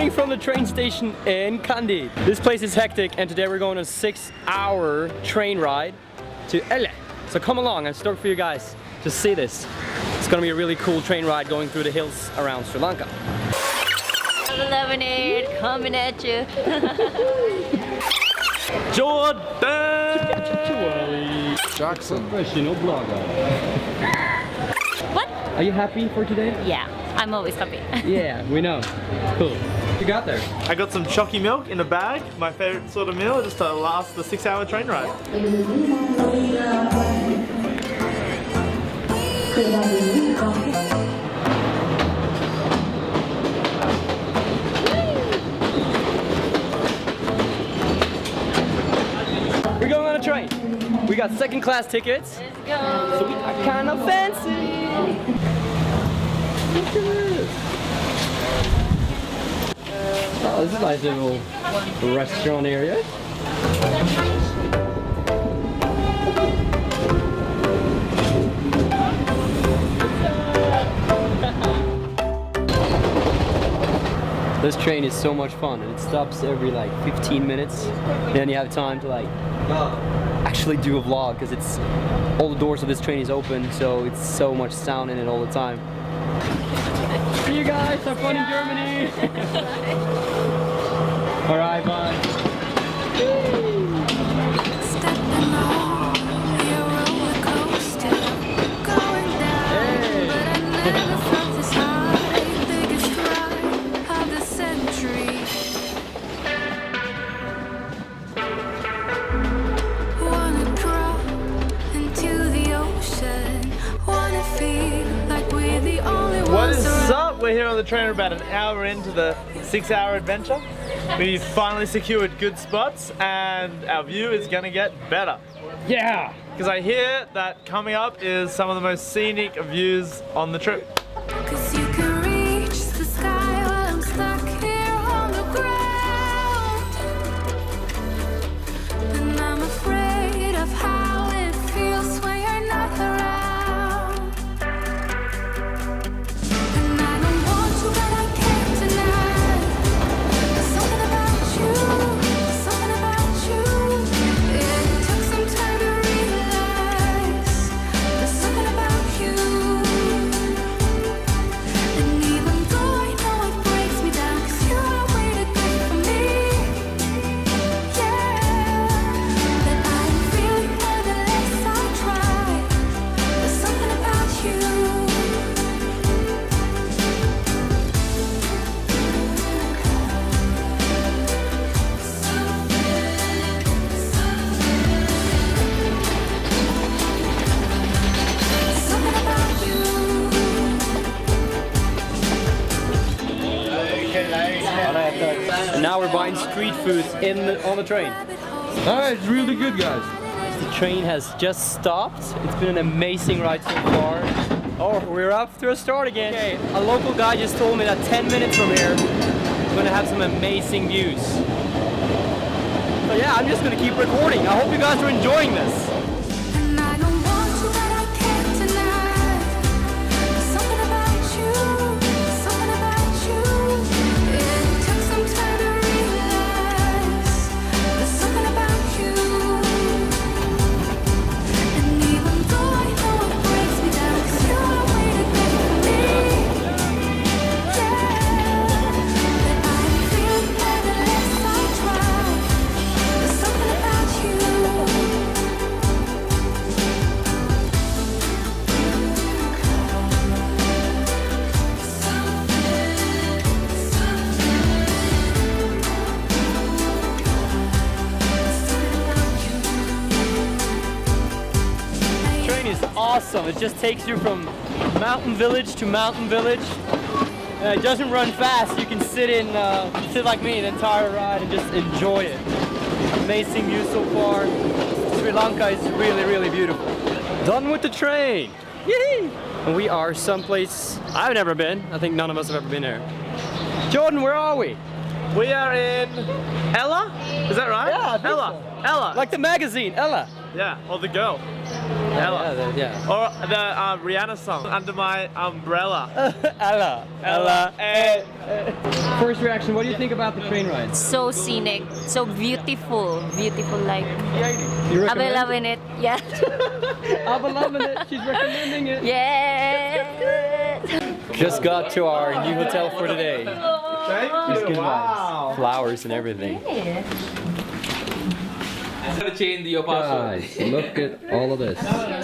morning from the train station in Kandy. This place is hectic and today we're going on a 6-hour train ride to Elle. So come along, I'm stoked for you guys to see this. It's gonna be a really cool train ride going through the hills around Sri Lanka. Lemonade coming at you. Jordan! Jackson. Professional blogger. What? Are you happy for today? Yeah, I'm always happy. Yeah, we know. Cool. What you got there? I got some chalky milk in a bag, my favorite sort of meal, just to last the 6-hour train ride. We're going on a train. We got second class tickets. Let's go. So we are kind of fancy. Look at this. Oh, this is a nice little restaurant area. This train is so much fun and it stops every like 15 minutes. Then you have time to like actually do a vlog because it's all the doors of this train is open, so it's so much sound in it all the time. See you guys, have fun in Germany. All right, bye. What is up? We're here on the train about an hour into the 6-hour adventure. We've finally secured good spots and our view is gonna get better. Yeah. Because I hear that coming up is some of the most scenic views on the trip. And now we're buying street food on the train. Alright, it's really good, guys. The train has just stopped. It's been an amazing ride so far. Oh, we're up to a start again. Okay, a local guy just told me that 10 minutes from here, we're gonna have some amazing views. So yeah, I'm just gonna keep recording. I hope you guys are enjoying this. Awesome. It just takes you from mountain village to mountain village. It doesn't run fast. You can sit like me the entire ride and just enjoy it. Amazing view so far. Sri Lanka is really, really beautiful. Done with the train. Yee! And we are someplace I've never been. I think none of us have ever been there. Jordan, where are we? We are in Ella? Is that right? Yeah, I think Ella. so. Ella. Like the magazine, Ella. Yeah, or the girl. Ella. Yeah. Or the Rihanna song, Under My Umbrella. Ella. First reaction, what do you think about the train ride? So scenic, so beautiful, like. You I've been loving it. Yeah. I've been loving it. She's recommending it. Yeah. Just got to our new hotel for today. Thank It's you. good Wow. vibes. Flowers and everything. Change your password. Guys, look at all of this.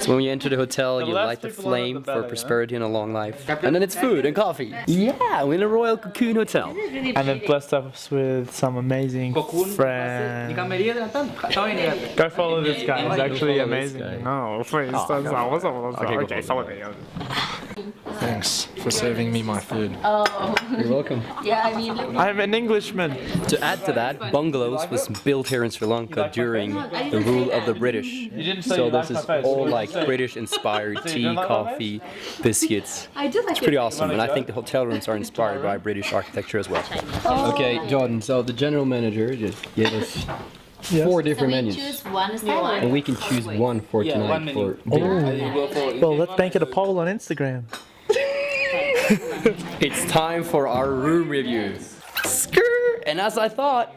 So when you enter the hotel, you less light the people are at flame the for belly, prosperity and a long life. And then it's food and coffee. Yeah, we're in a Royal Cocoon Hotel. And they've blessed us with some amazing friends. Go follow this guy. He's actually follow this amazing. guy. No, please. Okay, Thanks for serving me my food. You're welcome. Yeah, I mean. I'm an Englishman. To add to that, bungalows was built here in Sri Lanka during the rule of the British. didn't say So you this liked is my face. all What did like you say? British-inspired you tea, don't like my coffee, biscuits. I do like It's pretty awesome, and I think the hotel rooms are inspired by British architecture as well. Okay, Jordan. So the general manager just gave us 4 different menus, one style. and we can choose one for Yeah, tonight one menu. for dinner. You go for Well, let's make it a poll on Instagram. It's time for our room review. Skrr! And as I thought,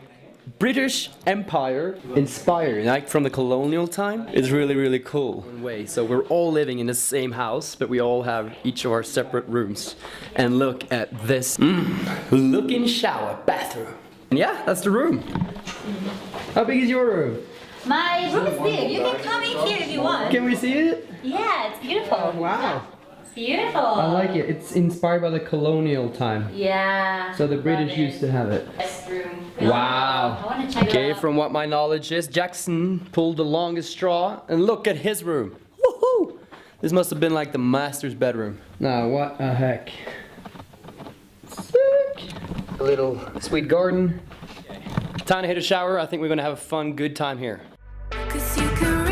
British Empire inspired, like from the colonial time, is really, really cool. Way. So we're all living in the same house, but we all have each of our separate rooms. And look at this look-in shower bathroom. And yeah, that's the room. How big is your room? My room is big. You can come in here if you want. Can we see it? Yeah, it's beautiful. Wow. Beautiful. I like it. It's inspired by the colonial time. Yeah. So the British used to have it. Best room. Wow. I want to check Okay, it out. from what my knowledge is, Jackson pulled the longest straw, and look at his room. Woohoo! This must have been like the master's bedroom. Now, what the heck? Sick! A little sweet garden. Time to hit a shower. I think we're gonna have a fun, good time here. 'Cause you can